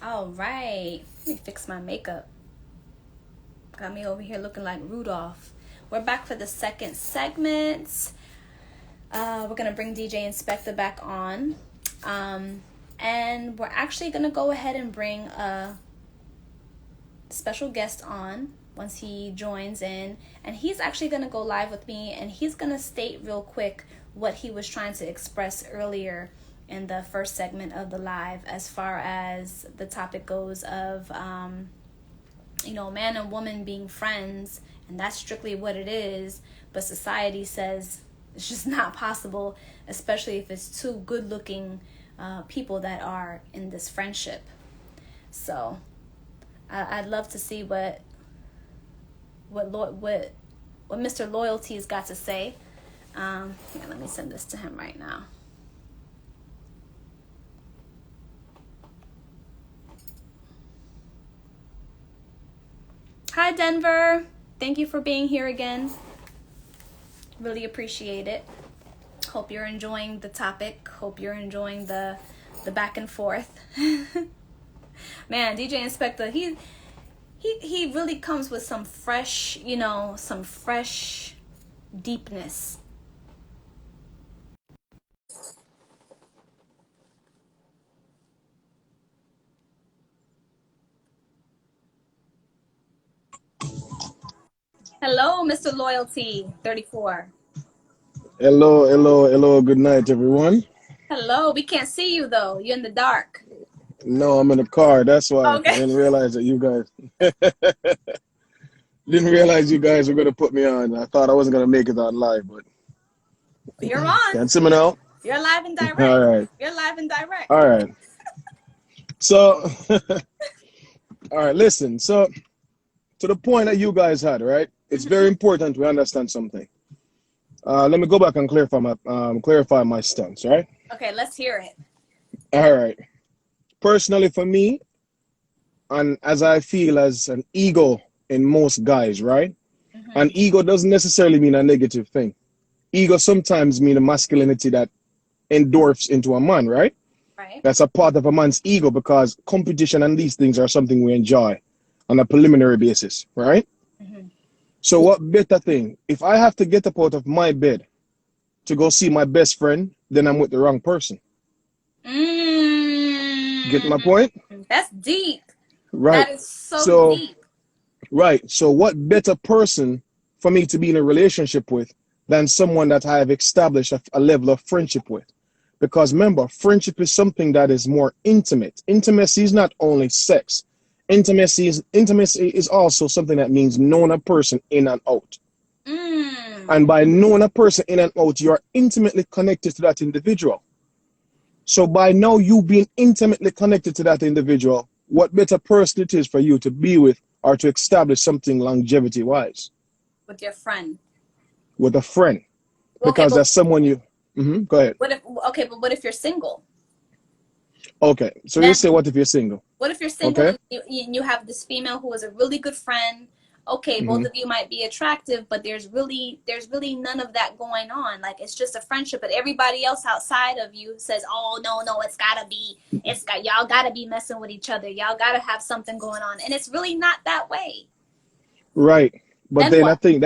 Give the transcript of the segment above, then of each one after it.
All right. Let me fix my makeup. Got me over here looking like Rudolph. We're back for the second segment. We're going to bring DJ Inspector back on. And we're actually going to go ahead and bring a special guest on once he joins in. And he's actually going to go live with me, and he's going to state real quick what he was trying to express earlier in the first segment of the live, as far as the topic goes of man and woman being friends, and that's strictly what it is, but society says it's just not possible, especially if it's two good looking people that are in this friendship. So I'd love to see what Mr. Loyalty's got to say. Let me send this to him right now. Hi, Denver. Thank you for being here again. Really appreciate it. Hope you're enjoying the topic. Hope you're enjoying the back and forth. Man, DJ Inspector, he really comes with some fresh, some fresh deepness. Hello, Mr. Loyalty 34. Hello. Good night, everyone. Hello. We can't see you though. You're in the dark. No, I'm in the car. That's why Okay. I didn't realize that you guys were gonna put me on. I thought I wasn't gonna make it on live, but You're on. can't see me now. You're live and direct. All right. You're live and direct. All right. So, all right. Listen. So, to the point that you guys had, right? It's very important we understand something. Let me go back and clarify my stance, right? Okay, let's hear it. All right. Personally, for me, and as I feel as an ego in most guys, right? Mm-hmm. An ego doesn't necessarily mean a negative thing. Ego sometimes means a masculinity that endorphs into a man, right? Right. That's a part of a man's ego, because competition and these things are something we enjoy on a preliminary basis, right? Mm-hmm. So what better thing? If I have to get up out of my bed to go see my best friend, then I'm with the wrong person. Get my point? That's deep. Right. That is so deep. Right. So what better person for me to be in a relationship with than someone that I have established a level of friendship with? Because remember, friendship is something that is more intimate. Intimacy is not only sex. Intimacy is also something that means knowing a person in and out. And by knowing a person in and out, you are intimately connected to that individual. So by now you being intimately connected to that individual, what better person it is for you to be with or to establish something longevity-wise? With your friend. With a friend. Because that's someone you... Go ahead. But what if you're single? Okay, so you say, what if you're single? What if you're single and you have this female who is a really good friend? Okay, both of you might be attractive, but there's really none of that going on. Like, it's just a friendship, but everybody else outside of you says, "Oh, no, y'all gotta be messing with each other. Y'all gotta have something going on," and it's really not that way. Right, but then what? I think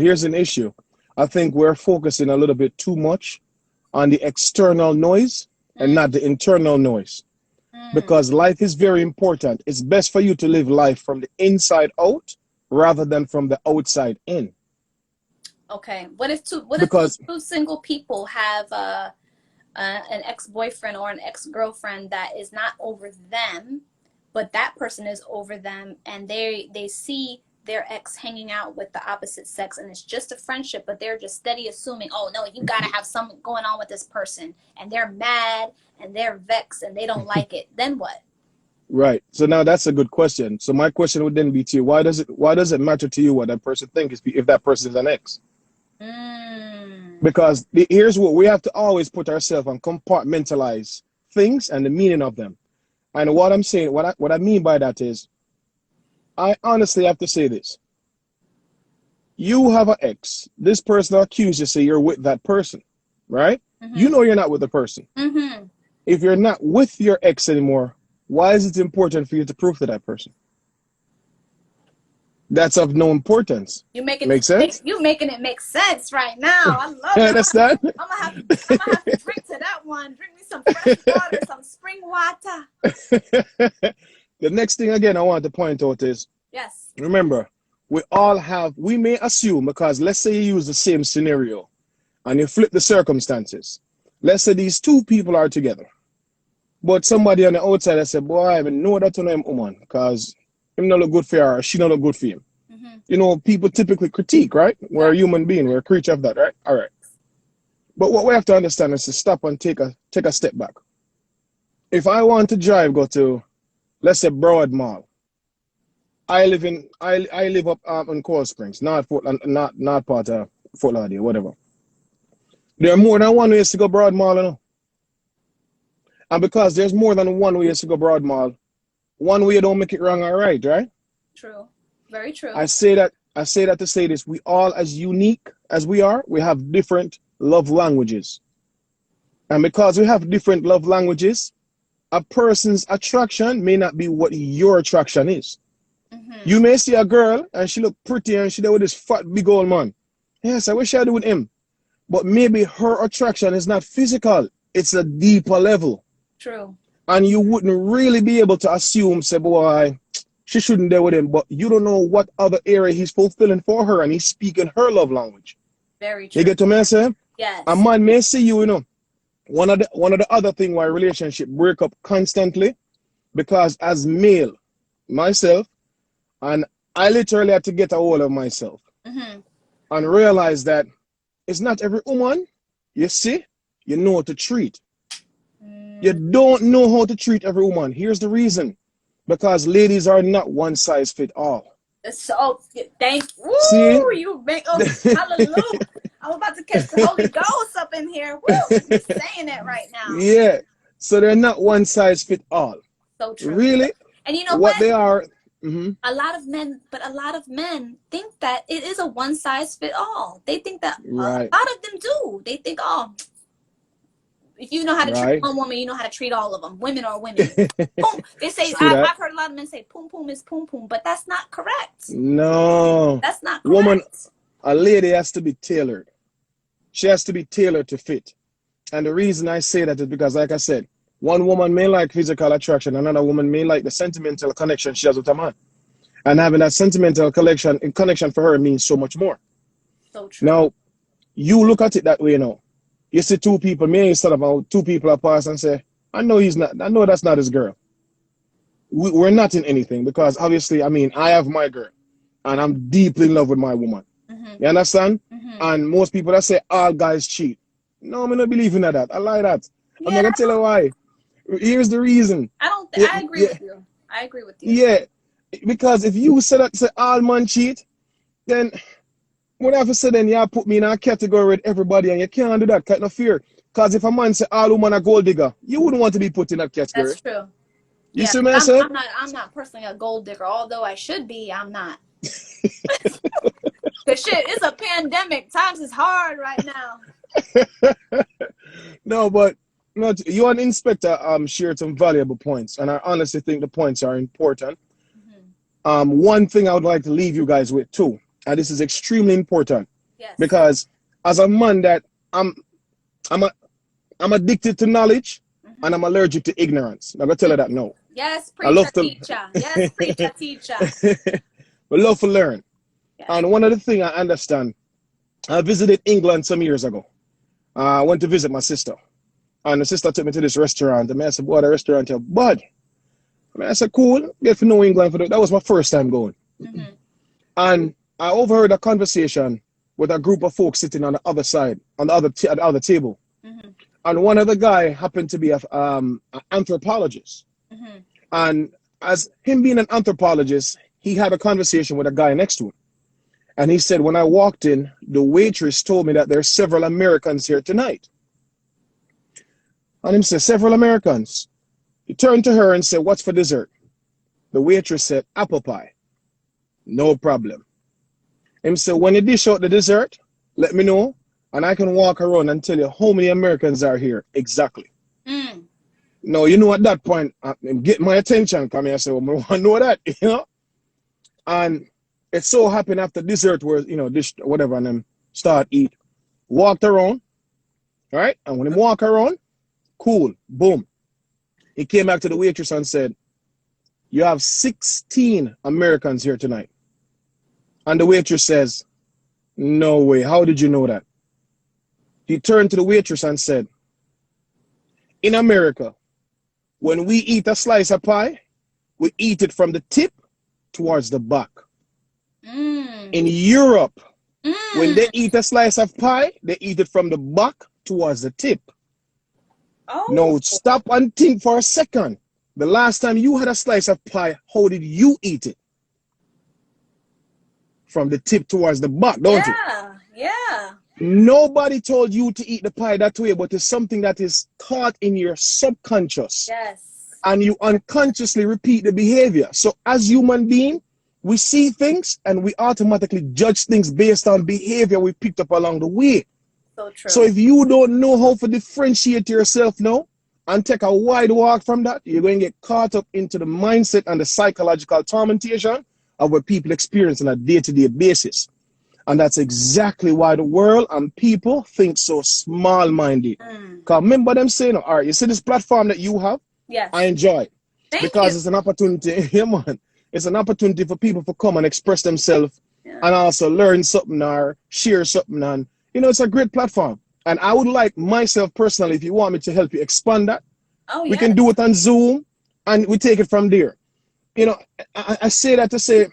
here's an issue. I think we're focusing a little bit too much on the external noise and not the internal noise. Because life is very important. It's best for you to live life from the inside out rather than from the outside in. Okay. What if two single people have an ex-boyfriend or an ex-girlfriend that is not over them, but that person is over them, and they see their ex hanging out with the opposite sex, and it's just a friendship, but they're just steady assuming, oh no, you gotta have something going on with this person, and they're mad and they're vexed and they don't like it. Then what? Right. So now that's a good question. So my question would then be to you, why does it matter to you what that person thinks if that person is an ex? Because here's what we have to always put ourselves and compartmentalize things and the meaning of them. And what I'm saying, what I mean by that is, I honestly have to say this. You have an ex. This person accused you, say you're with that person, right? You know you're not with the person. If you're not with your ex anymore, Why is it important for you to prove to that person? That's of no importance. Make sense? You making it make sense right now. I love it. Understand? I'm gonna have to drink to that one. Drink me some fresh water, some spring water. The next thing again I want to point out is, Yes. remember, we may assume, because let's say you use the same scenario and you flip the circumstances. Let's say these two people are together, but somebody on the outside has said, boy, I even know that to know him woman, because him not look good for her, or she not look good for him. Mm-hmm. You know, people typically critique, right? We're a human being, we're a creature of that, right? All right. But what we have to understand is to stop and take a step back. If I want to go to, let's say, Broad Mall. I live up in Coral Springs, not part of Fort Lauderdale, whatever. There are more than one ways to go Broad Mall, you know. And because there's more than one way to go Broad Mall, one way don't make it wrong or right? True. Very true. I say that to say this. We all, as unique as we are, we have different love languages. And because we have different love languages, a person's attraction may not be what your attraction is. Mm-hmm. You may see a girl and she look pretty and she there with this fat big old man. Yes, I wish I do with him. But maybe her attraction is not physical. It's a deeper level. True. And you wouldn't really be able to assume, say, boy, she shouldn't deal with him. But you don't know what other area he's fulfilling for her, and he's speaking her love language. Very true. You get to me, say? Yes. A man may see you, you know. One of the other thing why relationship break up constantly, because as male, myself, and I literally had to get a hold of myself and realize that it's not every woman you see, you know how to treat. You don't know how to treat every woman. Here's the reason. Because ladies are not one size fit all. So, thank See? You make hallelujah. I'm about to catch the Holy Ghost up in here. Woo, you're saying it right now. Yeah. So they're not one size fit all. So true. Really? And you know what they are. A lot of men think that it is a one size fit all. They think that a lot of them do. They think, oh, if you know how to treat one woman, you know how to treat all of them. Women are women. Boom. They say, I've heard a lot of men say, poom poom is poom poom, but that's not correct. No. That's not correct. Woman, a lady has to be tailored. She has to be tailored to fit. And the reason I say that is because, like I said, one woman may like physical attraction, another woman may like the sentimental connection she has with a man. And having that sentimental connection for her means so much more. So true. Now, you look at it that way now. You see two people, me instead of two people apart and say, I know that's not his girl. We're not in anything because obviously, I mean, I have my girl and I'm deeply in love with my woman. You understand? And most people that say all guys cheat. No, I'm not believing that. I lie that. I'm not gonna tell you why. Here's the reason. I agree with you. I agree with you. Yeah. Because if you say all men cheat, then what I have to say then you put me in a category with everybody and you can't do that, kind of fear. Because if a man say all women are gold digger, you wouldn't want to be put in that category. That's true. You see what I'm saying? I'm not personally a gold digger, although I should be, I'm not. Cause shit, it's a pandemic. Times is hard right now. No, but you and Inspector shared some valuable points, and I honestly think the points are important. One thing I would like to leave you guys with too, and this is extremely important, because as a man that I'm addicted to knowledge, and I'm allergic to ignorance. I'm gonna tell you that no. Yes, preacher, teacher. Yes, preacher, teacher. We love to learn. Yes. And one of the things I understand, I visited England some years ago. I went to visit my sister. And the sister took me to this restaurant. And I said, boy, the restaurant here, bud. I said, cool, get to know England. That was my first time going. And I overheard a conversation with a group of folks sitting on the other side, on the other table. And one of the guy happened to be an anthropologist. And as him being an anthropologist, he had a conversation with a guy next to him. And he said, when I walked in, the waitress told me that there are several Americans here tonight. And he said, several Americans. He turned to her and said, what's for dessert? The waitress said, apple pie. No problem. He said, when you dish out the dessert, let me know. And I can walk around and tell you how many Americans are here exactly. No, you know, at that point, get my attention. Come here, I say, well, I want to know that, you know. And it so happened after dessert, where dish whatever, and them start eat, walked around, right? And when he walk around, cool, boom. He came back to the waitress and said, "You have 16 Americans here tonight." And the waitress says, "No way. How did you know that?" He turned to the waitress and said, "In America, when we eat a slice of pie, we eat it from the tip towards the back. In Europe, when they eat a slice of pie, they eat it from the back towards the tip." Oh. Now, stop and think for a second. The last time you had a slice of pie, how did you eat it? From the tip towards the back, don't you? Yeah. Nobody told you to eat the pie that way, but it's something that is taught in your subconscious. Yes. And you unconsciously repeat the behavior. So as human beings, we see things and we automatically judge things based on behavior we picked up along the way. So true. So if you don't know how to differentiate yourself now and take a wide walk from that, you're going to get caught up into the mindset and the psychological tormentation of what people experience on a day-to-day basis. And that's exactly why the world and people think so small-minded. Because remember them saying, all right, you see this platform that you have? Yes. I enjoy it. Because it's an opportunity. Yeah, man. It's an opportunity for people to come and express themselves and also learn something or share something. And, it's a great platform. And I would like myself personally, if you want me to help you expand that, we can do it on Zoom and we take it from there. I say that to say,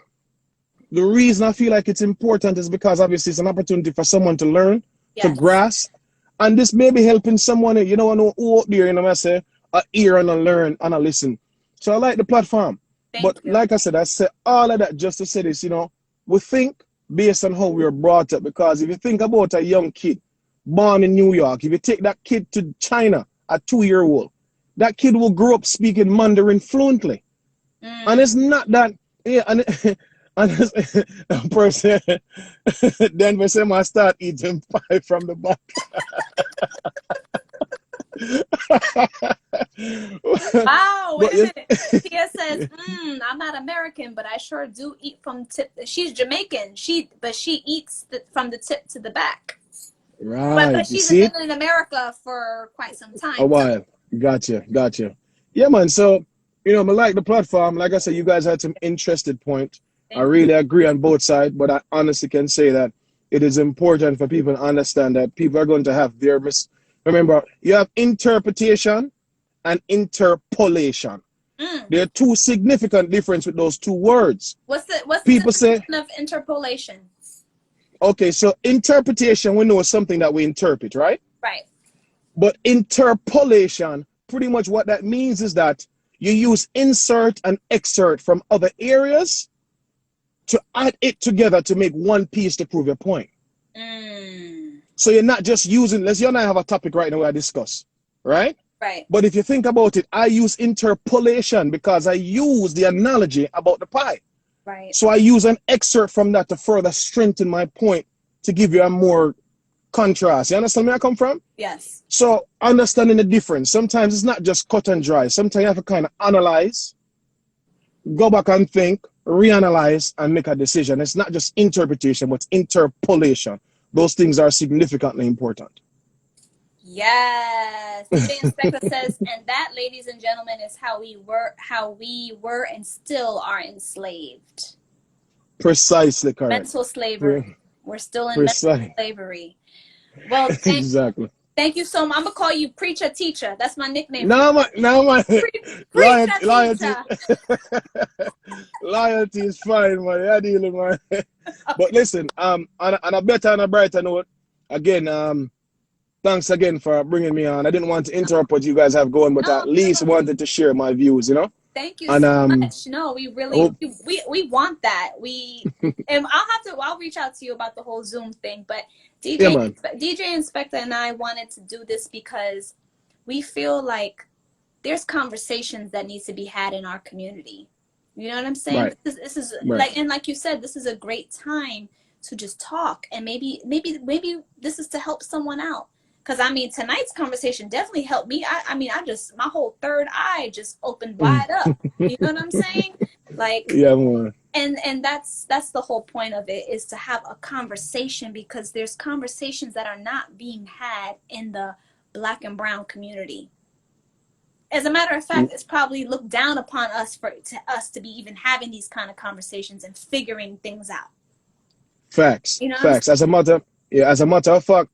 the reason I feel like it's important is because obviously it's an opportunity for someone to learn, to grasp, and this may be helping someone, who out there, I say, hear and learn and listen. So I like the platform. But like I said, I say all of that just to say this, we think based on how we were brought up. Because if you think about a young kid born in New York, if you take that kid to China, a 2-year-old, that kid will grow up speaking Mandarin fluently. And it's not that, and a person, then we say, I start eating pie from the back. Wow, wait a minute. Tia says, I'm not American, but I sure do eat from tip. She's Jamaican. She eats from the tip to the back. Right. But she's been in America for quite some time. A while. Gotcha. Yeah, man. So, I like the platform. Like I said, you guys had some interested points. I really agree on both sides, but I honestly can say that it is important for people to understand that people are going to have their Remember, you have interpretation and interpolation. There are two significant differences with those two words. What's the definition of interpolation? Okay, so interpretation, we know is something that we interpret, right? Right. But interpolation, pretty much what that means is that you use insert and excerpt from other areas to add it together to make one piece to prove your point. So you're not just using, let's you and I have a topic right now where I discuss, right? Right. But if you think about it, I use interpolation because I use the analogy about the pie. Right. So I use an excerpt from that to further strengthen my point to give you a more contrast. You understand where I come from? Yes. So understanding the difference. Sometimes it's not just cut and dry. Sometimes you have to kind of analyze, go back and think, reanalyze, and make a decision. It's not just interpretation, but it's interpolation. Those things are significantly important. Yes. The inspector says, and that, ladies and gentlemen, is how we were and still are enslaved. Precisely correct. Mental slavery. We're still in mental slavery. Well, exactly. Thank you so much. I'm gonna call you Preacher Teacher. That's my nickname. No, man. Loyalty. Loyalty is fine, man. You're dealing, man. But listen, on a better and a brighter note, again, thanks again for bringing me on. I didn't want to interrupt what you guys have going, but at least wanted to share my views, Thank you so much. No, we really we want that. And I'll reach out to you about the whole Zoom thing. But DJ Inspector and I wanted to do this because we feel like there's conversations that needs to be had in our community. You know what I'm saying? Right. This is right. like you said, this is a great time to just talk, and maybe this is to help someone out. Because I mean, tonight's conversation definitely helped me. I mean, my whole third eye just opened wide up. You know what I'm saying? Like, Yeah, man. and that's the whole point of it, is to have a conversation, because there's conversations that are not being had in the Black and brown community. As a matter of fact, it's probably looked down upon us to be even having these kind of conversations and figuring things out. Facts. You know what I'm Facts. As a matter of fact,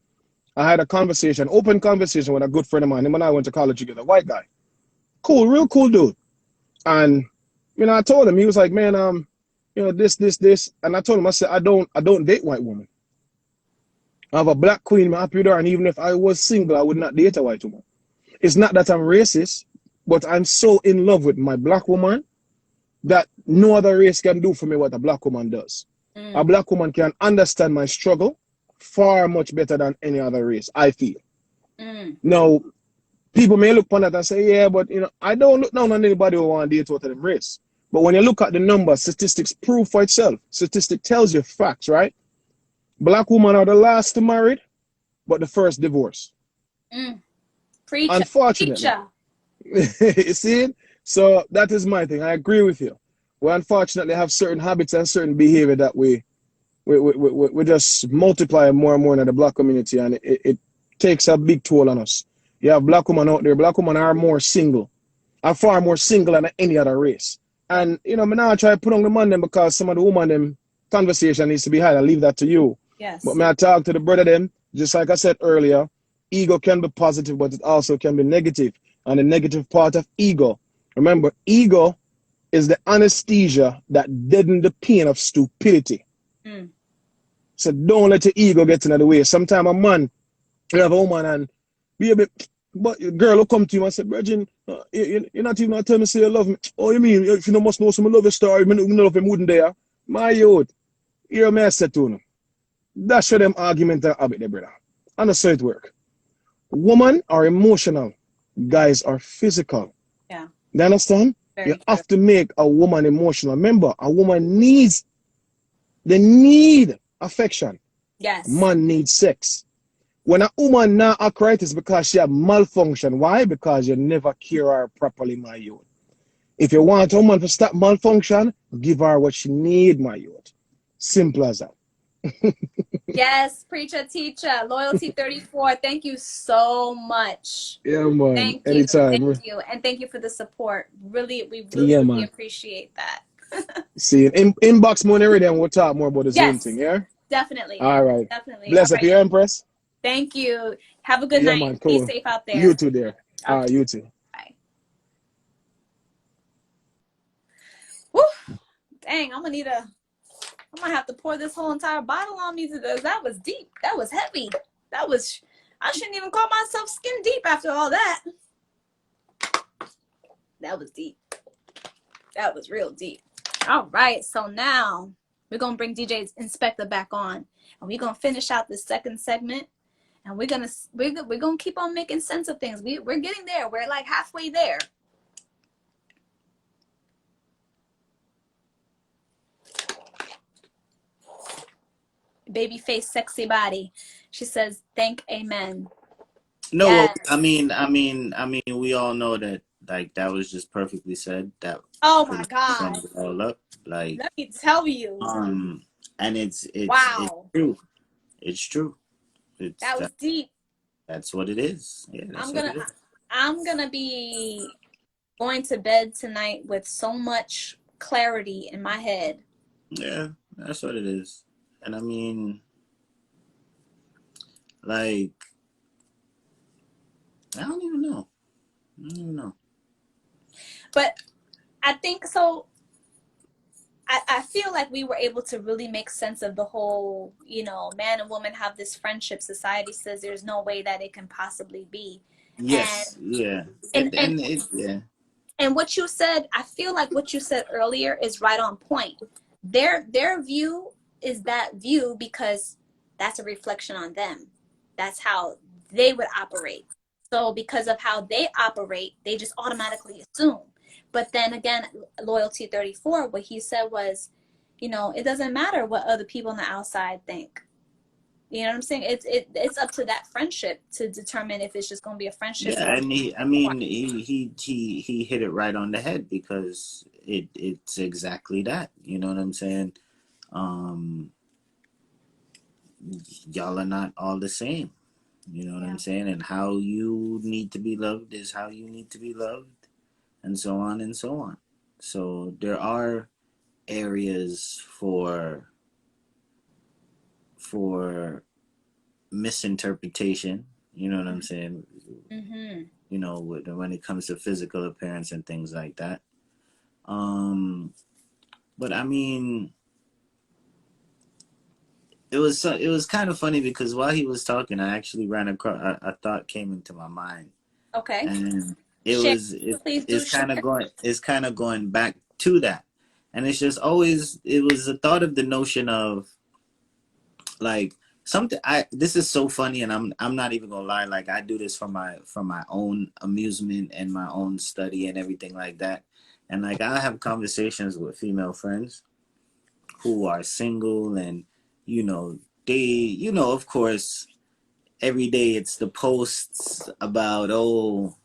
I had a conversation, open conversation with a good friend of mine. Him and I went to college together, white guy. Cool, real cool dude. And I told him, he was like, man, this. And I told him, I said, I don't date white women. I have a black queen, I'm happy with her, and even if I was single, I would not date a white woman. It's not that I'm racist, but I'm so in love with my black woman that no other race can do for me what a black woman does. A black woman can understand my struggle far much better than any other race, I feel. Now, people may look upon that and say, yeah, but I don't look down on anybody who want to date out of them race. But when you look at the numbers, statistics prove for itself. Statistics tells you facts, right? Black women are the last to marry, but the first divorce. Preacher. Unfortunately. Preacher. You see it? So that is my thing. I agree with you. We unfortunately have certain habits and certain behavior that we just multiply more and more in the black community, and it takes a big toll on us. You have black women out there. Black women are far more single than any other race. And me now I try to put on the man them, because some of the woman them conversation needs to be had. I leave that to you. Yes. But may I talk to the brother them, just like I said earlier, ego can be positive, but it also can be negative. And the negative part of ego, remember, ego is the anesthesia that deadens the pain of stupidity. So don't let your ego get in the way. Sometimes a man, you have a woman and be a bit, but a girl will come to you and say, Virgin, you're not even going to tell me say you love me. Oh, you mean, if you must know some love your story, you know if you wouldn't there. My youth, hear me I say to you. That's show them argument and habit there, brother. And that's how it work. Women are emotional. Guys are physical. Yeah. You understand? You have to make a woman emotional. Remember, a woman need affection. Yes. Man needs sex. When a woman now act right, it's because she have malfunction. Why? Because you never care her properly, my youth. If you want a woman to stop malfunction, give her what she need, my youth. Simple as that. Yes, preacher, teacher, Loyalty 34. Thank you so much. Yeah, man. Thank you. Anytime. Thank you. And thank you for the support. We really appreciate that. See, inbox money already, and we'll talk more about the Zoom thing, yeah? Definitely. All right. Definitely. Bless up, your Empress. Thank you. Have a good night. Man, cool. Be safe out there. You too there. All right, you too. Bye. Woo. Dang, I'm gonna have to pour this whole entire bottle on me today. That was deep. That was heavy. I shouldn't even call myself skin deep after all that. That was deep. That was real deep. All right, so now we're gonna bring DJ Inspector back on, and we're gonna finish out this second segment, and we're gonna keep on making sense of things. We're getting there. We're like halfway there. Babyface, sexy body. She says, "Thank Amen." No, yes. I mean, we all know that. Like, that was just perfectly said. That. Oh my God! It all up. Like, let me tell you. And it's wow. It's true. It's true. That was deep. That's what it is. Yeah. I'm gonna be going to bed tonight with so much clarity in my head. Yeah, that's what it is. And I mean, like, I don't even know. But I think so. I feel like we were able to really make sense of the whole, man and woman have this friendship. Society says there's no way that it can possibly be. Yes. Yeah. And what you said, I feel like what you said earlier is right on point. Their view is that view because that's a reflection on them. That's how they would operate. So because of how they operate, they just automatically assume. But then again, Loyalty 34, what he said was, it doesn't matter what other people on the outside think. You know what I'm saying? It's up to that friendship to determine if it's just gonna be a friendship Yeah, or and I more. mean, he hit it right on the head because it's exactly that. You know what I'm saying? Um, y'all are not all the same. You know what Yeah. I'm saying? And how you need to be loved is how you need to be loved, and so on and so on. So there are areas for misinterpretation. You know what I'm saying? Mm-hmm. You know, when it comes to physical appearance and things like that. Um, but I mean, it was kind of funny because while he was talking, I actually ran across a thought came into my mind, Okay. and Share. it Please do it's share. kind of going back to that, and it's just always it was the thought of the notion of like something I this is so funny, and I'm not even gonna lie, like I do this for my own amusement and my own study and everything like that, and like I have conversations with female friends who are single, and you know they of course every day it's the posts about oh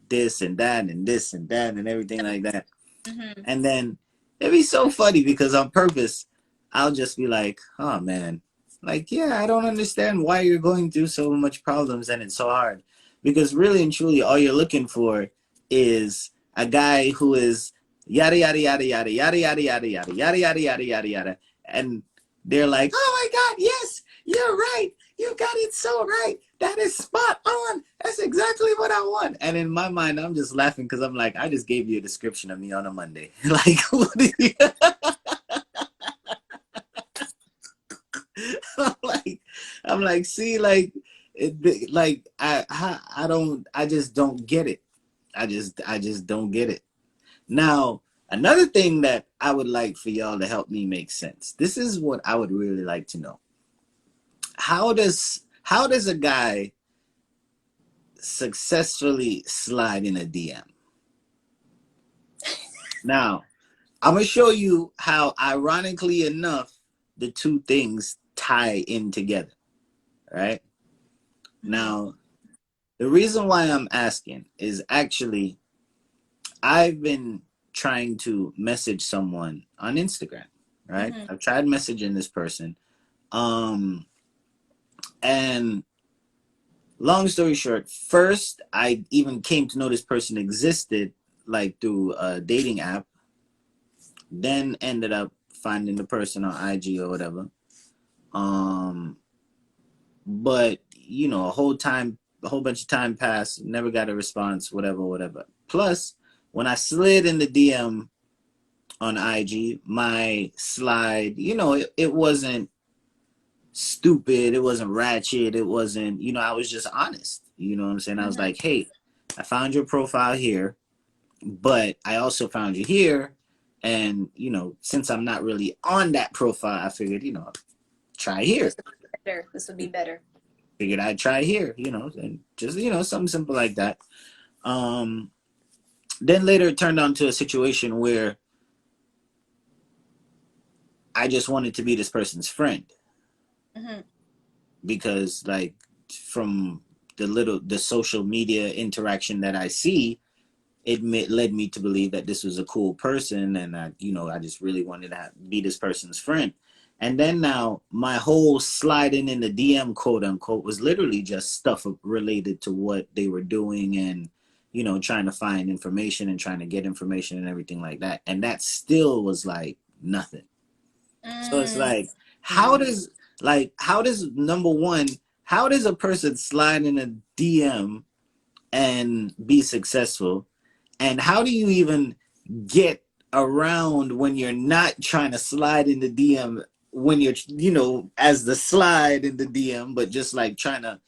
this and that and this and that and everything like that. Mm-hmm. And then it'd be so funny because on purpose, I'll just be like, oh man, like, yeah, I don't understand why you're going through so much problems and it's so hard. Because really and truly, all you're looking for is a guy who is yada, yada, yada, yada, yada, yada, yada, yada, yada, yada, yada, yada, yada. And they're like, oh my God, yes, you're right. You got it so right. That is spot on. That's exactly what I want. And in my mind, I'm just laughing because I'm like, I just gave you a description of me on a Monday. Like, what do you? I'm like, see, like, like I just don't get it. I just don't get it. Now, another thing that I would like for y'all to help me make sense. This is what I would really like to know. How does a guy successfully slide in a DM? Now, I'm gonna show you how, ironically enough, the two things tie in together. Right now, the reason why I'm asking is actually I've been trying to message someone on Instagram. Right, Mm-hmm. I've tried messaging this person, and long story short, first I even came to know this person existed like through a dating app, then ended up finding the person on IG or whatever. Um, but you know, a whole bunch of time passed, never got a response, whatever, whatever. Plus, when I slid in the DM on IG, my slide, you know, it wasn't stupid, it wasn't ratchet, it wasn't, you know, I was just honest. You know what I'm saying? I was Mm-hmm. like, hey, I found your profile here, but I also found you here. And, you know, since I'm not really on that profile, I figured, you know, try here. This would be better. This would be better. Figured I'd try here, you know, and just, you know, something simple like that. Um, then later it turned on to a situation where I just wanted to be this person's friend Mm-hmm. because, like, from the social media interaction that I see, led me to believe that this was a cool person, and I, you know, I just really wanted to be this person's friend. And then now my whole sliding in the DM, quote unquote, was literally just stuff related to what they were doing, and you know, trying to find information and trying to get information and everything like that. And that still was like nothing. So it's Mm-hmm. like, how does number one, how does a person slide in a DM and be successful? And how do you even get around when you're not trying to slide in the DM, when you're, you know, as the slide in the DM, but just like trying to,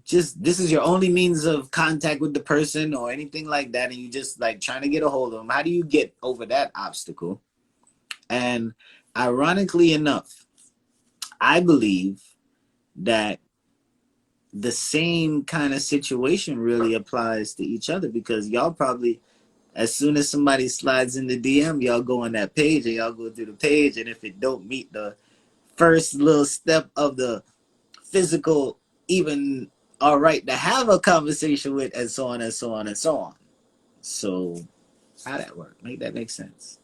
just, this is your only means of contact with the person or anything like that, and you just like trying to get a hold of them? How do you get over that obstacle? And ironically enough, I believe that the same kind of situation really applies to each other, because y'all probably, as soon as somebody slides in the DM, y'all go on that page and y'all go through the page, and if it don't meet the first little step of the physical, even all right to have a conversation with, and so on and so on and so on. So how that work? Make that make sense?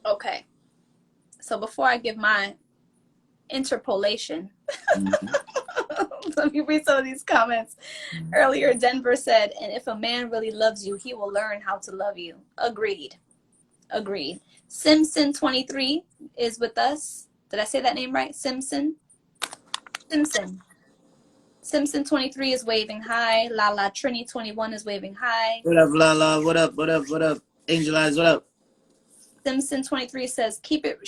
Okay. So before I give my interpolation, Mhm. let me read some of these comments. Earlier, Denver said, and if a man really loves you, he will learn how to love you. Agreed. Agreed. Simpson23 is with us. Did I say that name right? Simpson? Simpson. Simpson23 is waving hi. Lala Trini21 is waving hi. What up, Lala? What up? What up? What up? Angel Eyes, what up? Simpson23 says, keep it,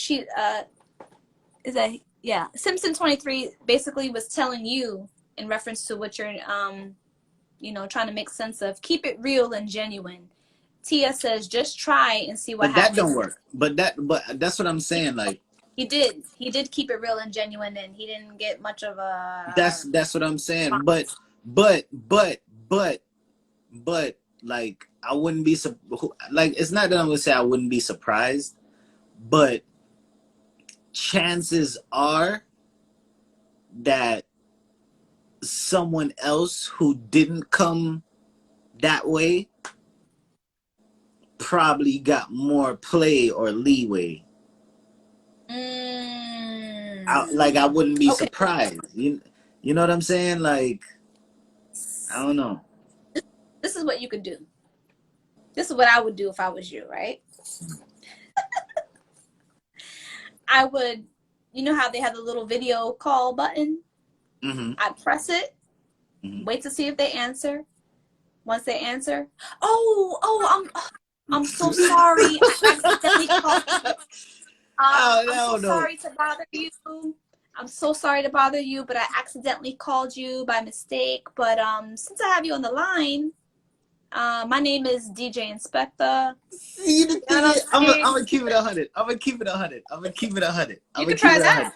is that, yeah. Simpson23 basically was telling you in reference to what you're, trying to make sense of. Keep it real and genuine. Tia says, just try and see what But that happens. don't work. But that's what I'm saying. Like, He did keep it real and genuine, and he didn't get much of a. that's what I'm saying. But like, I wouldn't be like, it's not that I'm gonna say I wouldn't be surprised, but chances are that someone else who didn't come that way probably got more play or leeway. I wouldn't be Okay. surprised. You know what I'm saying? Like, I don't know. This is what you could do. This is what I would do if I was you, right? I would, you know how they have the little video call button? Mm-hmm. I'd press it, Mm-hmm. wait to see if they answer. Once they answer, I'm so sorry. I accidentally called you. I'm so sorry to bother you. I'm so sorry to bother you, but I accidentally called you by mistake. But since I have you on the line, my name is DJ Inspector. See, the thing is, I'm gonna keep it 100. I'm gonna keep it 100. I'm gonna keep it 100. You can try that.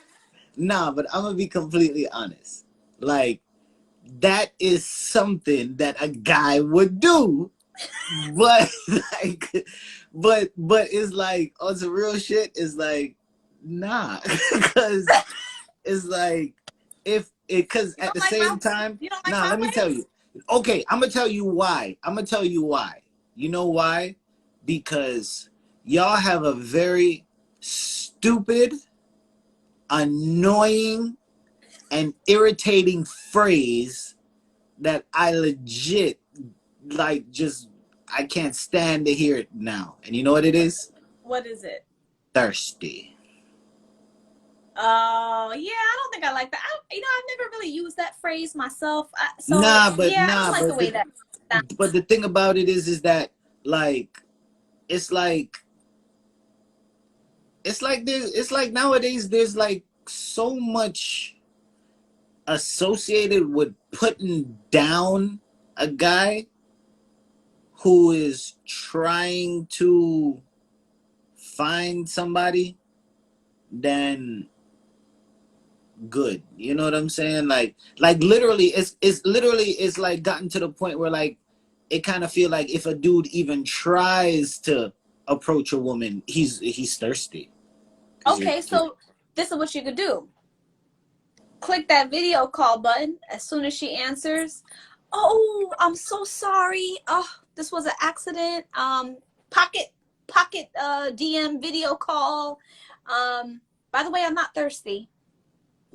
Nah, but I'm gonna be completely honest. Like, that is something that a guy would do, but like, but it's like, on some real shit, is like, nah, because it's like, because at the same time, nah, let me tell you. Okay, I'm gonna tell you why. You know why? Because y'all have a very stupid, annoying, and irritating phrase that I legit, like, I can't stand to hear it now. And you know what it is? What is it? Thirsty. Oh, yeah, I don't think I like that. I've never really used that phrase myself. I don't like the way that. But the thing about it is that, like, it's like nowadays there's like so much associated with putting down a guy who is trying to find somebody than good. You know what I'm saying? Like literally, it's like gotten to the point where, like, it kind of feel like if a dude even tries to approach a woman, he's thirsty. Okay, so this is what you could do. Click that video call button as soon as she answers. Oh, I'm so sorry. Oh, this was an accident. Pocket DM video call. By the way, I'm not thirsty.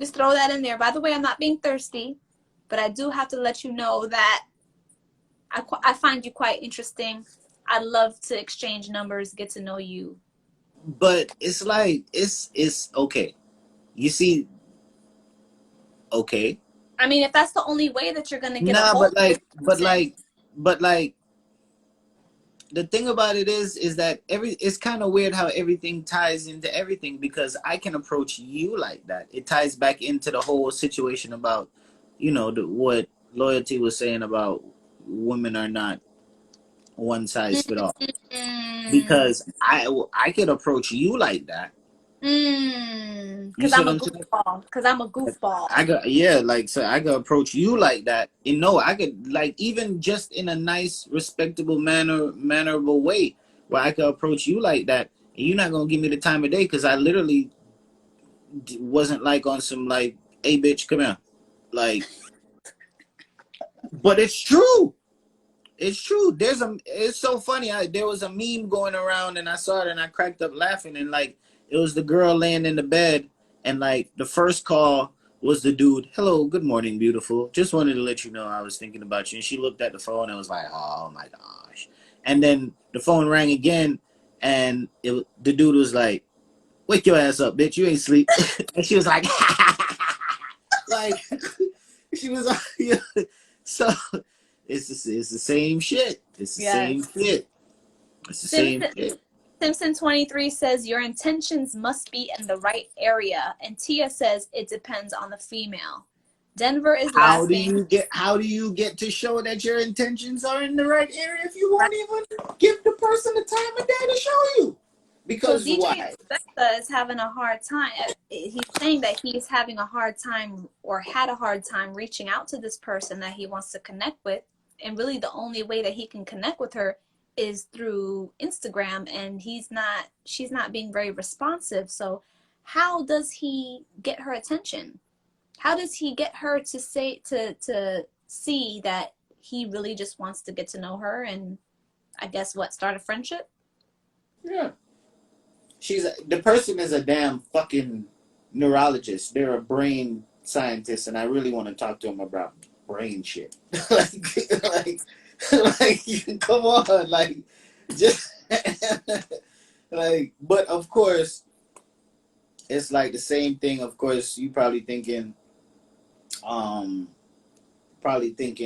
Just throw that in there. By the way, I'm not being thirsty, but I do have to let you know that I find you quite interesting. I'd love to exchange numbers, get to know you. But it's like, it's okay. You see, okay. I mean, if that's the only way that you're gonna get a hold but like the thing about it is that it's kind of weird how everything ties into everything, because I can approach you like that. It ties back into the whole situation about, what Loyalty was saying about women are not one size fit all. Because I could approach you like that. Because I'm a goofball. I could approach you like that. I could, like, even just in a nice, respectable mannerable way, where I could approach you like that, and you're not gonna give me the time of day, because I literally wasn't like on some, like, hey bitch, come here. Like, but it's true. It's true. It's so funny. There was a meme going around, and I saw it, and I cracked up laughing. And like, it was the girl laying in the bed, and like the first call was the dude. Hello, good morning, beautiful. Just wanted to let you know I was thinking about you. And she looked at the phone and was like, oh my gosh. And then the phone rang again, and the dude was like, wake your ass up, bitch. You ain't sleep. And she was like, like, she was like, yeah. So it's the same shit. It's the same shit. It's the same shit. Simpson 23 says your intentions must be in the right area, and Tia says it depends on the female. Denver is laughing. How do you get to show that your intentions are in the right area if you won't even give the person the time of day to show you? Because so DJ why? Inspector is having a hard time. He's saying that he's having a hard time or had a hard time reaching out to this person that he wants to connect with. And really the only way that he can connect with her is through Instagram, and she's not being very responsive. So how does he get her attention? How does he get her to see that he really just wants to get to know her and I guess start a friendship? Yeah. The person is a damn fucking neurologist. They're a brain scientist, and I really want to talk to him about brain shit. like, come on, like, just like. But of course, it's like the same thing. Of course, you probably thinking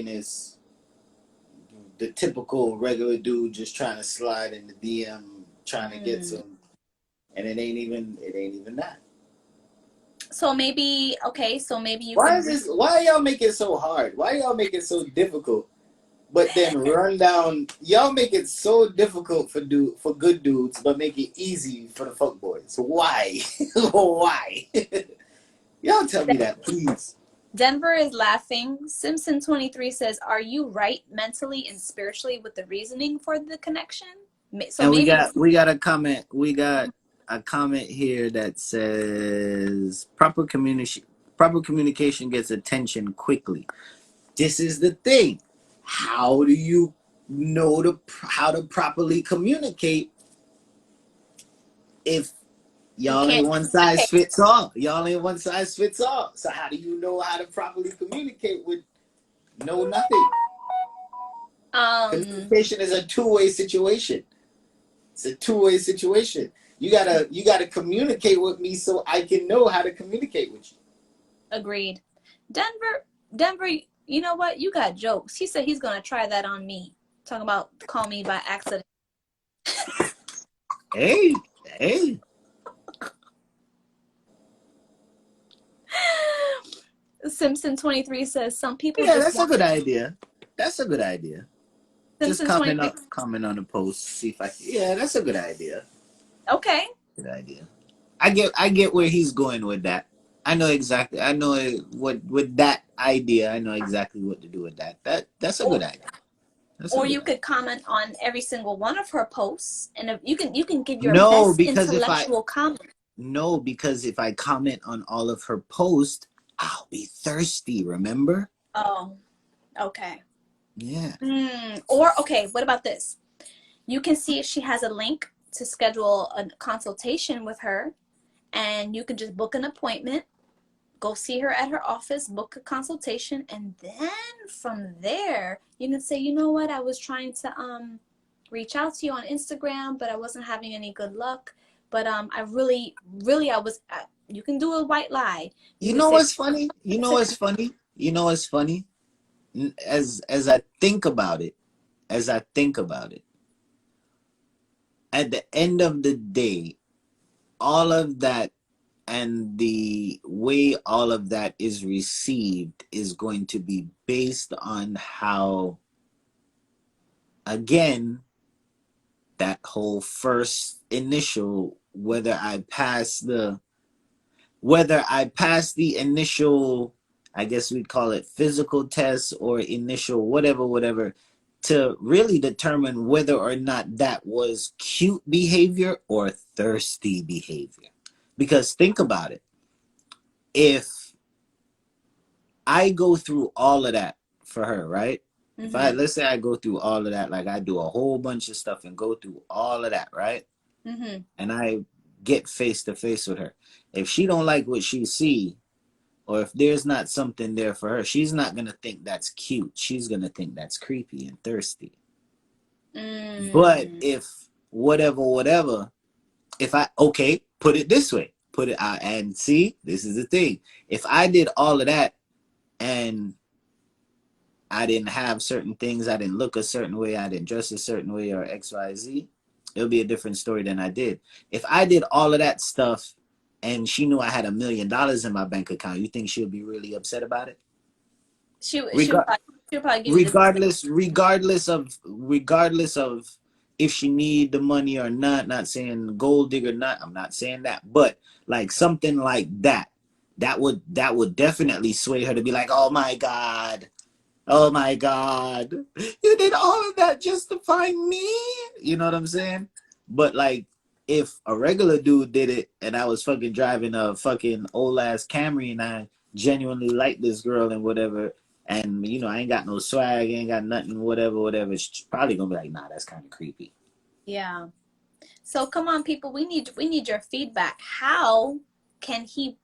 it's the typical regular dude just trying to slide in the DM, trying to get some. And it ain't even that. So maybe you. Why y'all make it so hard? Why y'all make it so difficult? But then run down. Y'all make it so difficult for good dudes, but make it easy for the fuck boys. Why? Why? Y'all tell me that, please. Denver is laughing. Simpson 23 says, "Are you right mentally and spiritually with the reasoning for the connection?" So and we got a comment. We got a comment here that says proper communication gets attention quickly. This is the thing. How do you know how to properly communicate if y'all ain't one size fits all? Y'all ain't one size fits all. So how do you know how to properly communicate with nothing? Communication is a two-way situation. It's a two-way situation. You gotta communicate with me so I can know how to communicate with you. Agreed. Denver, you know what? You got jokes. He said he's gonna try that on me. Talking about call me by accident. Hey. Simpson 23 says some people. Yeah, that's a good idea. That's a good idea. Simpson just comment on the post. See if yeah, that's a good idea. Okay. Good idea. I get where he's going with that. I know exactly. I know what with that idea. I know exactly what to do with that. That's a good idea. Or you could comment on every single one of her posts, and if you can give your best intellectual comment. No, because if I comment on all of her posts, I'll be thirsty. Remember? Oh, okay. Yeah. Or okay, what about this? You can see if she has a link to schedule a consultation with her, and you can just book an appointment, go see her at her office, book a consultation, and then from there you can say, you know what, I was trying to reach out to you on Instagram, but I wasn't having any good luck. But I really I was. You can do a white lie. You know what's funny? You know what's funny? As I think about it, at the end of the day, all of that and the way all of that is received is going to be based on how, again, that whole first initial, whether I pass the initial, I guess we'd call it physical test or initial whatever, to really determine whether or not that was cute behavior or thirsty behavior. Because think about it. If I go through all of that for her, right? If I, Mm-hmm. let's say I go through all of that, like I do a whole bunch of stuff and go through all of that, right? Mm-hmm. And I get face to face with her. If she don't like what she see, or if there's not something there for her, she's not gonna think that's cute. She's gonna think that's creepy and thirsty. But Mm. if whatever, if I, okay, put it this way, put it out and see, this is the thing. If I did all of that and I didn't have certain things, I didn't look a certain way, I didn't dress a certain way, or XYZ, it'll be a different story than I did. If I did all of that stuff and she knew I had $1,000,000 in my bank account, you think she would be really upset about it? She would Regar- probably give you the regardless of if she need the money or not saying gold digger, not, I'm not saying that, but like something like that, that would definitely sway her to be like, oh my god, oh my god, you did all of that just to find me, you know what I'm saying? But like, if a regular dude did it and I was fucking driving a fucking old ass Camry and I genuinely like this girl and whatever, and you know I ain't got no swag, ain't got nothing, whatever, she's probably gonna be like, nah, that's kind of creepy. Yeah. So come on, people, we need your feedback. How can he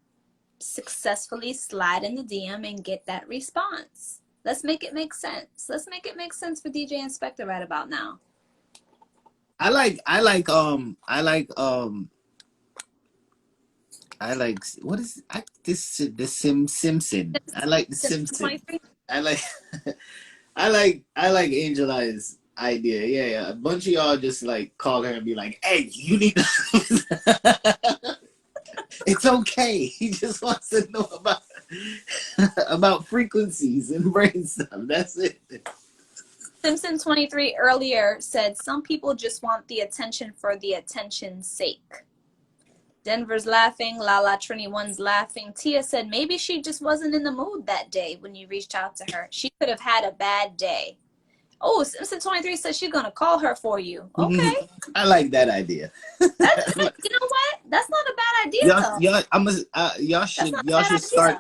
successfully slide in the DM and get that response? Let's make it make sense. Let's make it make sense for DJ Inspector right about now. I like what is the Simpson. I like the Simpson Simpson. 23. I like I like Angel Eyes idea. Yeah. A bunch of y'all just like call her and be like, "Hey, you need to." It's okay. He just wants to know about frequencies and brain stuff. That's it. Simpson 23 earlier said some people just want the attention for the attention's sake. Denver's laughing. Lala Trini One's laughing. Tia said maybe she just wasn't in the mood that day when you reached out to her. She could have had a bad day. Oh, Simpson 23 says she's gonna call her for you. Okay. I like that idea. That's, you know what? That's not a bad idea though. That's not a bad idea.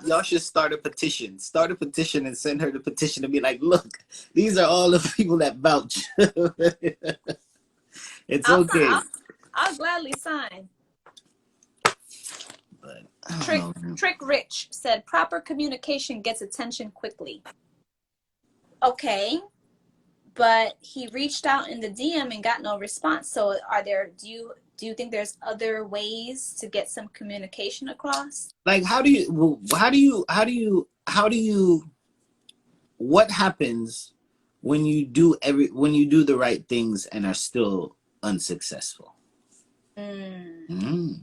y'all should start a petition. Start a petition and send her the petition and be like, look, these are all the people that vouch. It's okay. I'll gladly sign. But Trick Rich said proper communication gets attention quickly. Okay. But he reached out in the DM and got no response. So do you think there's other ways to get some communication across? like, what happens when you do the right things and are still unsuccessful? You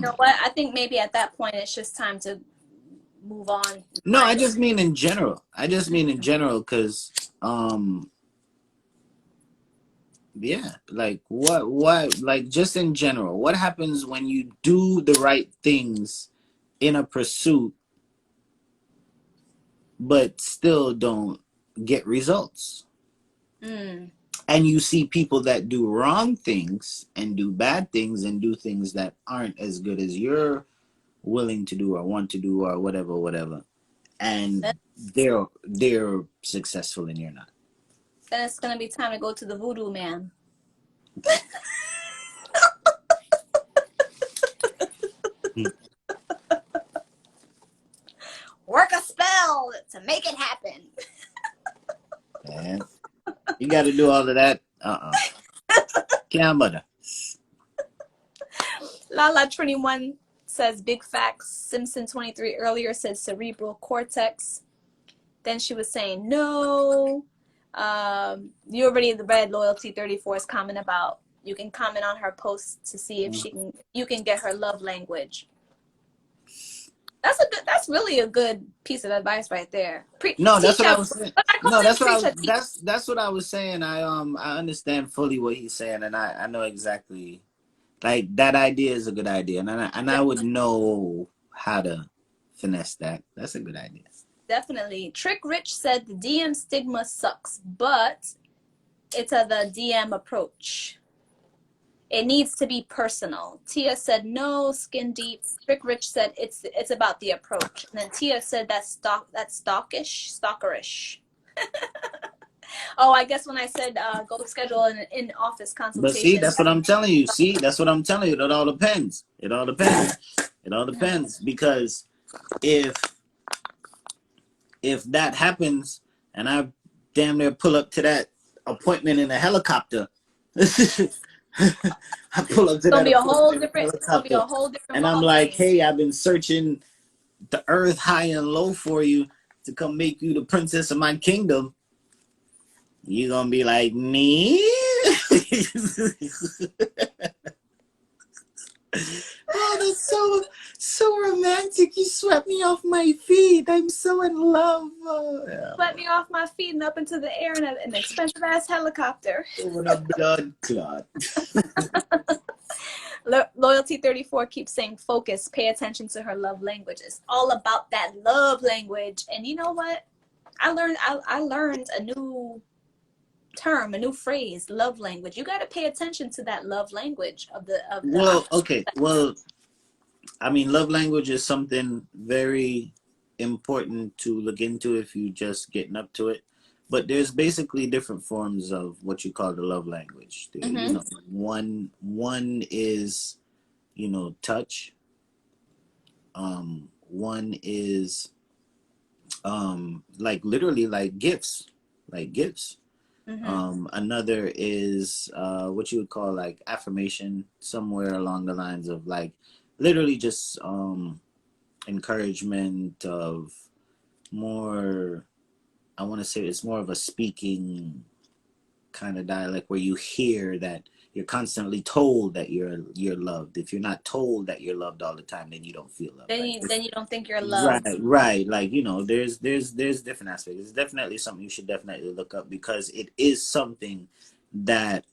know what? I think maybe at that point it's just time to move on. No, I just mean in general. Because yeah, like what like just in general, what happens when you do the right things in a pursuit but still don't get results? And you see people that do wrong things and do bad things and do things that aren't as good as you're willing to do or want to do or whatever, and they're successful and you're not. Then it's gonna be time to go to the voodoo man. Work a spell to make it happen. Man, you got to do all of that. Can't. Lala 21 says big facts. Simpson 23 earlier said cerebral cortex. Then she was saying no. You already read Loyalty 34's comment about you can comment on her post to see if you can get her love language. That's really a good piece of advice right there. That's what I was saying. That's what I was saying. I understand fully what he's saying, and I know exactly, like, that idea is a good idea, and I would know how to finesse that. That's a good idea. Definitely. Trick Rich said the DM stigma sucks, but it's the DM approach. It needs to be personal. Tia said no, skin deep. Rick Rich said it's about the approach. And then Tia said that's stalkerish. Oh, I guess when I said go schedule an in-office But see, consultation. that's what I'm telling you. See, that's what I'm telling you. It all depends. It all depends. It all depends. Because if that happens and I damn near pull up to that appointment in a helicopter, I pull up to that appointment in a helicopter, and I'm like, hey, I've been searching the earth high and low for you to come make you the princess of my kingdom. You gonna be like, me? Oh, that's so romantic. You swept me off my feet. I'm so in love. Yeah. Swept me off my feet and up into the air in an expensive ass helicopter. Over the blood clot. Loyalty 34 keeps saying focus, pay attention to her love language. It's all about that love language. And you know what? I learned a new term, a new phrase, love language. You got to pay attention to that love language of the Well, okay. Well, I mean, love language is something very important to look into if you just getting up to it. But there's basically different forms of what you call the love language. Mm-hmm. You know, one is, you know, touch. One is like literally like gifts, like gifts. Mm-hmm. Another is what you would call like affirmation, somewhere along the lines of like literally just encouragement of more, I want to say it's more of a speaking kind of dialect where you hear that you're constantly told that you're loved. If you're not told that you're loved all the time, then you don't feel loved. Then you don't think you're loved. Right. Like, you know, there's different aspects. It's definitely something you should definitely look up because it is something that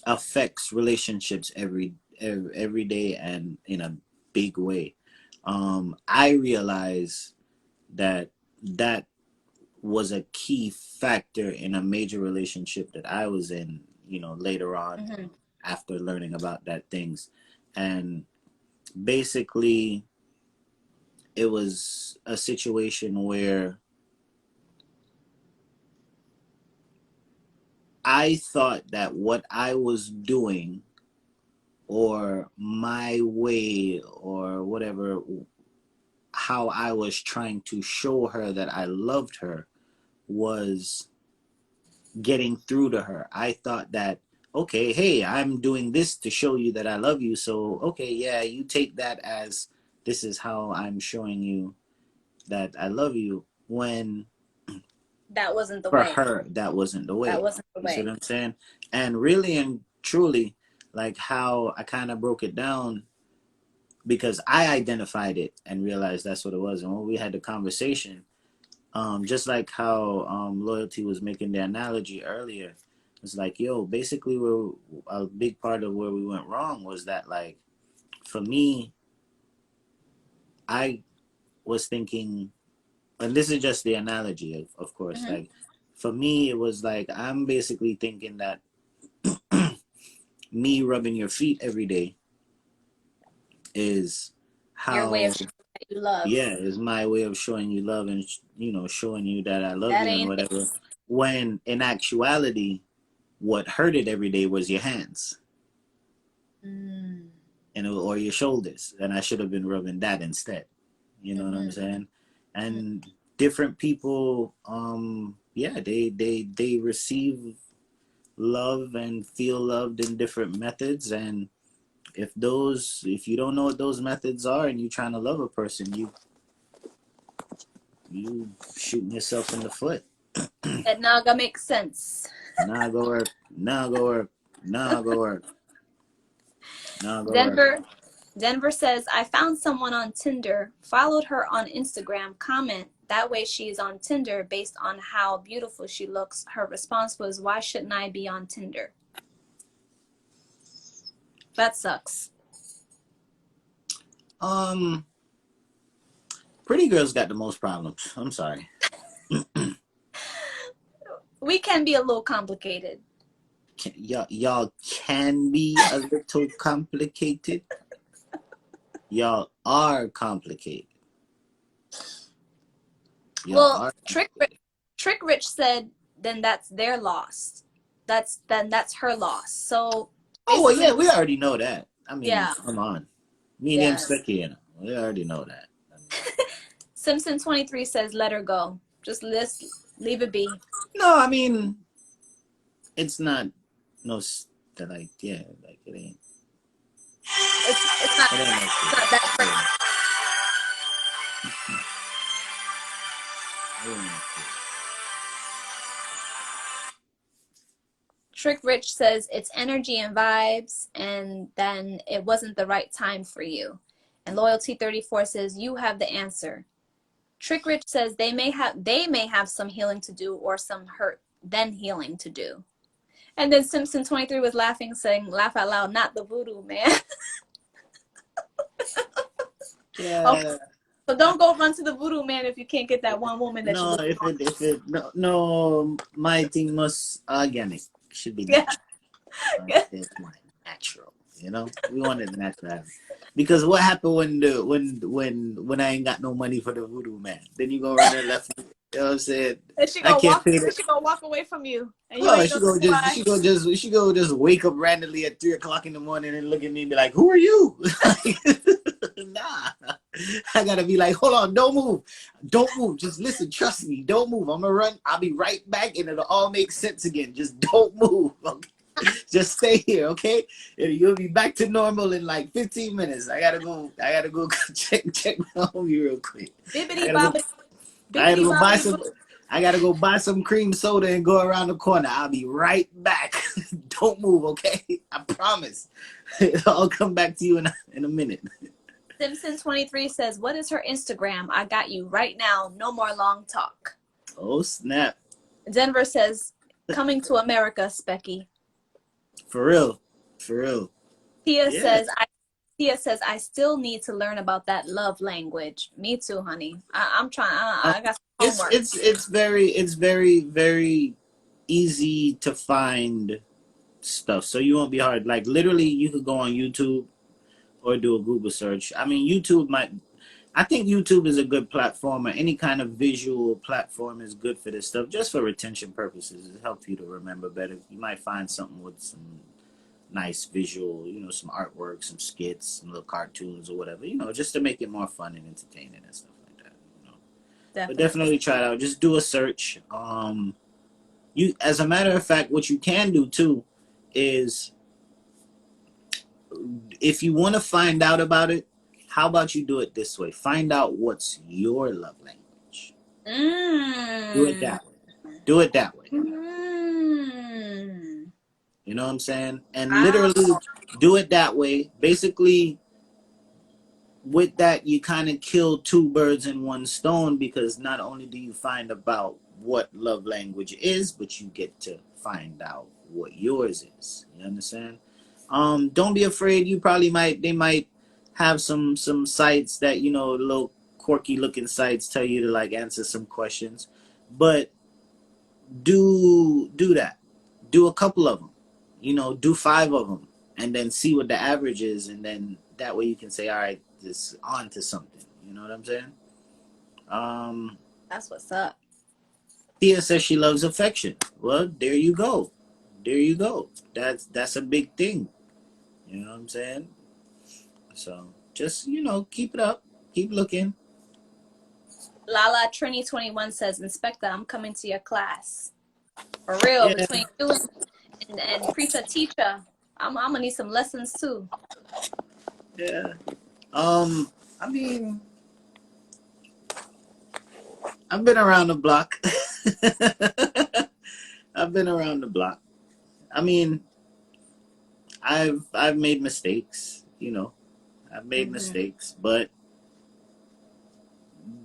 affects relationships every day and in a big way. I realize that was a key factor in a major relationship that I was in, you know, later on. Mm-hmm. After learning about that things. And basically it was a situation where I thought that what I was doing or my way or whatever, how I was trying to show her that I loved her was getting through to her. I thought that, okay, hey, I'm doing this to show you that I love you. So, okay, yeah, you take that as this is how I'm showing you that I love you. When that wasn't the way. For her, that wasn't the way. That wasn't the way. You see what I'm saying? And really and truly, like how I kind of broke it down because I identified it and realized that's what it was. And when we had the conversation, just like how Loyalty was making the analogy earlier, it's like, yo, basically a big part of where we went wrong was that, like, for me, I was thinking, and this is just the analogy, of course, mm-hmm. Like, for me, it was like, I'm basically thinking that me rubbing your feet every day is how your way of showing you love. Yeah, is my way of showing you love and, you know, showing you that I love you and whatever. It. When in actuality, what hurt it every day was your hands. And or your shoulders. And I should have been rubbing that instead. You know what I'm saying? And different people, yeah, they receive love and feel loved in different methods. And if you don't know what those methods are and you're trying to love a person, you shooting yourself in the foot. That naga makes sense. Nah, go work. Denver says, I found someone on Tinder, followed her on Instagram, comment. That way she's on Tinder based on how beautiful she looks. Her response was, why shouldn't I be on Tinder? That sucks. Pretty girls got the most problems. I'm sorry. We can be a little complicated. y'all can be a little complicated. Y'all are complicated. Y'all Well, are Trick complicated. Rich said, then that's their loss. That's her loss. So Oh well, basically, yeah, we already know that. I mean, yeah, come on, me and him yes. stuck here. We already know that. I mean, Simpson 23 says, let her go. Just leave it be. no, I mean, it's not no that like yeah, like it ain't. It's not It ain't no it's not that shit. crazy. It ain't no shit. Trick Rich says it's energy and vibes, and then it wasn't the right time for you. And Loyalty 34 says you have the answer. Trick Rich says they may have some healing to do or some hurt then healing to do. And then Simpson 23 was laughing, saying, laugh out loud, not the voodoo man. Okay, Yeah. so don't go run to the voodoo man if you can't get that one woman that you No, look for. if it no, my thing must organic. Should be Yeah. natural. It's more natural. You know, we want it natural. Because what happened when I ain't got no money for the voodoo man? Then you gonna run and left me. You know what I'm saying? And she I gonna can't walk pay that. she gonna walk away from you. And you Oh, ain't know why. she go just wake up randomly at 3 o'clock in the morning and look at me and be like, "Who are you?" Nah, I gotta be like, "Hold on, don't move. Just listen, trust me, don't move. I'm gonna run. I'll be right back, and it'll all make sense again. Just don't move. Okay? Just stay here, okay? And you'll be back to normal in like 15 minutes. I gotta go. check my homie real quick. I Bibbity gotta go bobbity I gotta bibbity go buy bobbity some. boo. I gotta go buy some cream soda and go around the corner. I'll be right back. Don't move, okay? I promise. I'll come back to you in a minute. Simpson 23 says, what is her Instagram? I got you right now. No more long talk. Oh snap! Denver says, coming to America, Specky. For real, for real. Tia Yeah. says, I still need to learn about that love language. Me too, honey. I'm trying. Um, I got some homework. it's very easy to find stuff. So you won't be hard. Like literally, you could go on YouTube or do a Google search. I mean, I think YouTube is a good platform, or any kind of visual platform is good for this stuff, just for retention purposes. It helps you to remember better. You might find something with some nice visual, some artwork, some skits, some little cartoons or whatever, just to make it more fun and entertaining and stuff like that. But Definitely. definitely try it out. Just do a search. As a matter of fact, what you can do too is, if you want to find out about it, how about you do it this way? Find out what's your love language. Do it Mm. that way. Do it that way. Mm. You know what I'm saying? And Ah, literally do it that way. Basically, with that, you kind of kill two birds in one stone, because not only do you find about what love language is, but you get to find out what yours is. You understand? Don't be afraid. They might have some sites that, little quirky looking sites, tell you to like answer some questions, but do that. Do a couple of them. Do 5 of them, and then see what the average is, and then that way you can say, all right, this on to something. You know what I'm saying? Um, that's what's up. Thea says she loves affection. Well, there you go. There you go. That's a big thing. You know what I'm saying? So just keep it up, keep looking. Lala Trini 21 says, Inspector, I'm coming to your class. For real, Yeah, between you and preacher teacher, I'm gonna need some lessons too. yeah. I mean, I've been around the block. I've been around the block. I mean, I've made mistakes. I've made Mm-hmm. mistakes, but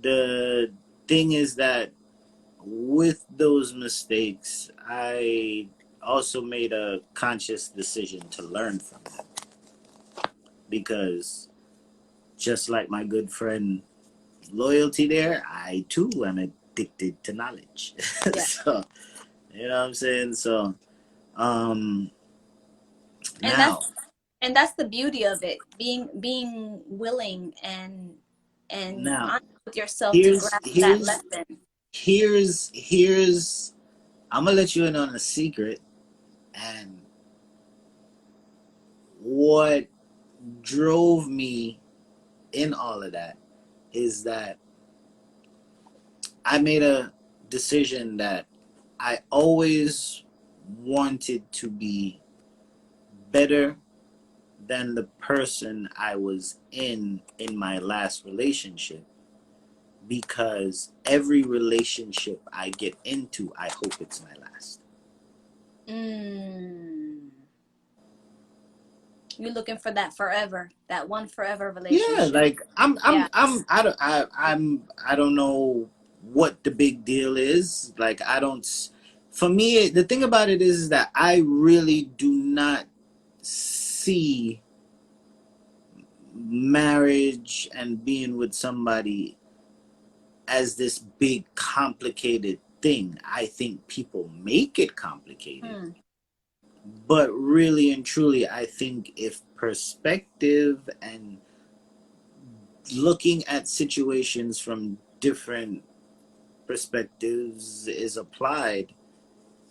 the thing is that with those mistakes, I also made a conscious decision to learn from them, because just like my good friend Loyalty there, I too am addicted to knowledge. Yeah. So, you know what I'm saying? So, Um, And now, that's the beauty of it, being willing and now, honest with yourself to here's grasp that here's lesson. here's I'm gonna let you in on a secret, and what drove me in all of that is that I made a decision that I always wanted to be better than the person I was in my last relationship, because every relationship I get into, I hope it's my last. Mm. You're looking for that forever, that one forever Yeah, relationship. like Yeah. I don't know what the big deal is. Like I don't. For me, the thing about it is that I really do not see marriage and being with somebody as this big complicated thing. I think people make it complicated. Mm. But really and truly, I think if perspective and looking at situations from different perspectives is applied,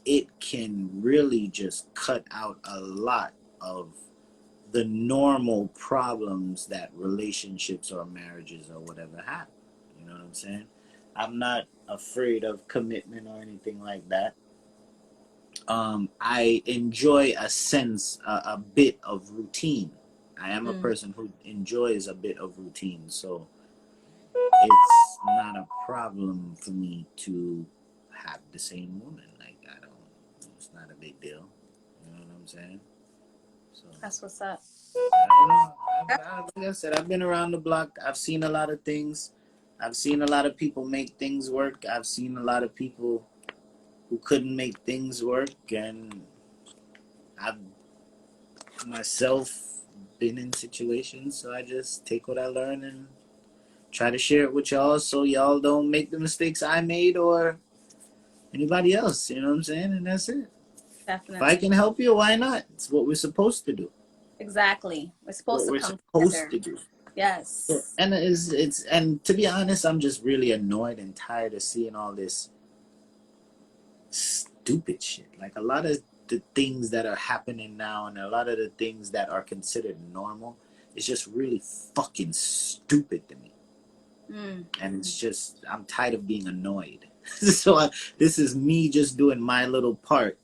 it can really just cut out a lot of the normal problems that relationships or marriages or whatever have. You know what I'm saying? I'm not afraid of commitment or anything like that. I enjoy a bit of routine. I am a Mm. person who enjoys a bit of routine, so it's not a problem for me to have the same woman. Like I don't, it's not a big deal. You know what I'm saying? So That's what's up. I don't know. Like I said, I've been around the block. I've seen a lot of things. I've seen a lot of people make things work. I've seen a lot of people who couldn't make things work, and I've myself been in situations. So I just take what I learn and try to share it with y'all, so y'all don't make the mistakes I made or anybody else. You know what I'm saying? And that's it. If I Definitely. can help you, why not? It's what we're supposed to do. Exactly. We're supposed What to we're come supposed together. to do. So, Yes. and it's and to be honest, I'm just really annoyed and tired of seeing all this stupid shit. Like a lot of the things that are happening now, and a lot of the things that are considered normal, it's just really fucking stupid to me. Mm. And it's just I'm tired of being annoyed. So this is me just doing my little part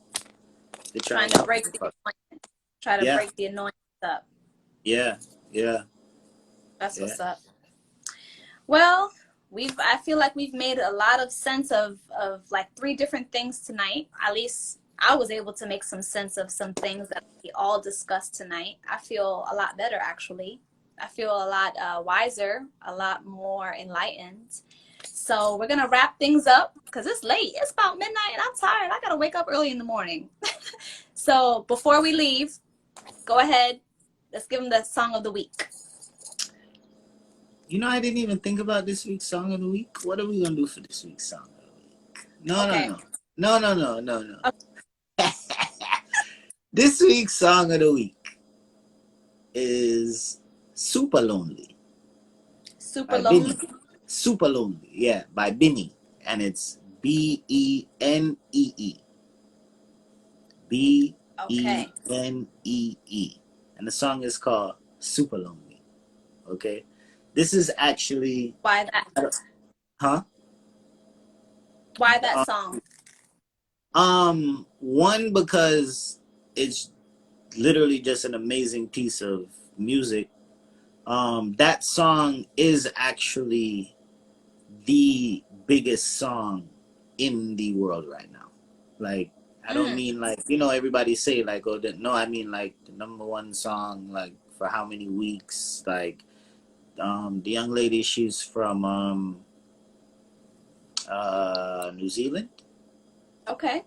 to try Trying and to help break the the annoyance. Try to yeah, break the annoyance up. yeah, yeah, That's yeah. what's up. Well, I feel like we've made a lot of sense of like three different things tonight. At least I was able to make some sense of some things that we all discussed tonight. I feel a lot better actually. I feel a lot wiser, a lot more enlightened. So we're gonna wrap things up because it's late. It's about midnight and I'm tired. I gotta wake up early in the morning. So before we leave, go ahead. Let's give them the song of the week. You know, I didn't even think about this week's song of the week. What are we gonna do for this week's song of the week? No, no, Okay. no, no, no, no, no, no. This week's song of the week is "Super Lonely" Super by lonely. Binny. Super Lonely, yeah, by Binny, and it's Benee. Okay. Benee, and the song is called "Super Lonely." Okay, this is actually, Why that? huh? Why that song? One, because it's literally just an amazing piece of music. That song is actually the biggest song in the world right now. Like, I don't Mm, mean like, everybody say like, oh, no, I mean like the number one song, like for how many weeks? Like, the young lady, she's from New Zealand. okay. I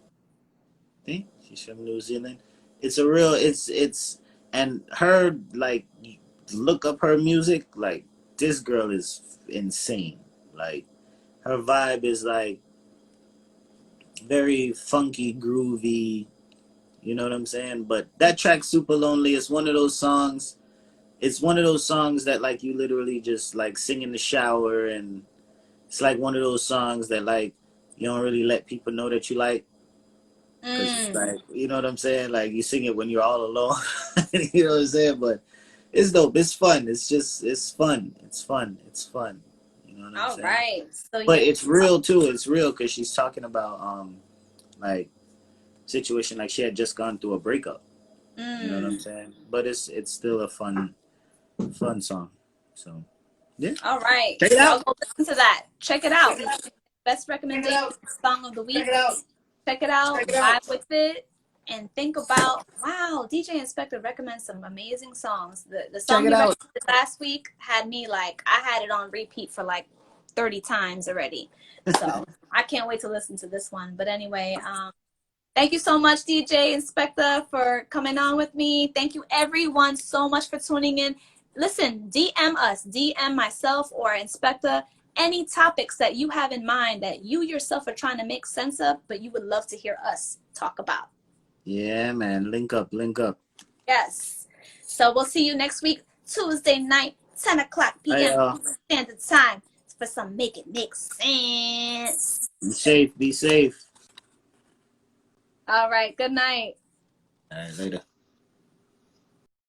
think she's from New Zealand. It's a real, it's, and her, like, look up her music, like, this girl is insane. Like, her vibe is like very funky, groovy, You know what I'm saying? But that track, Super Lonely, is one of those songs. It's one of those songs that like you literally just like sing in the shower, and it's like one of those songs that like you don't really let people know that you like, because it's like, you know what I'm saying? Like you sing it when you're all alone. You know what I'm saying? But it's dope. It's fun. It's just it's fun. It's fun. It's fun. You know what I'm All saying? right. So But it's real too. It's real because she's talking about like situation like she had just gone through a breakup. You know what I'm saying? But it's still a fun song. So yeah. all right. Check it So out. go listen to that. Check it out. Best recommendation song of the week. Check it out. Vibe with it. And think about, wow, DJ Inspector recommends some amazing songs. The song Check it he out. recommended last week had me like, I had it on repeat for like 30 times already. So I can't wait to listen to this one. But anyway, thank you so much, DJ Inspector, for coming on with me. Thank you, everyone, so much for tuning in. Listen, DM us, DM myself or Inspector, any topics that you have in mind that you yourself are trying to make sense of, but you would love to hear us talk about. Yeah, man. Link up. Link up. Yes. So we'll see you next week, Tuesday night, 10 o'clock p.m. Standard Time for some Make It Make Sense. Be safe. Be safe. All right. Good night. All right. Later.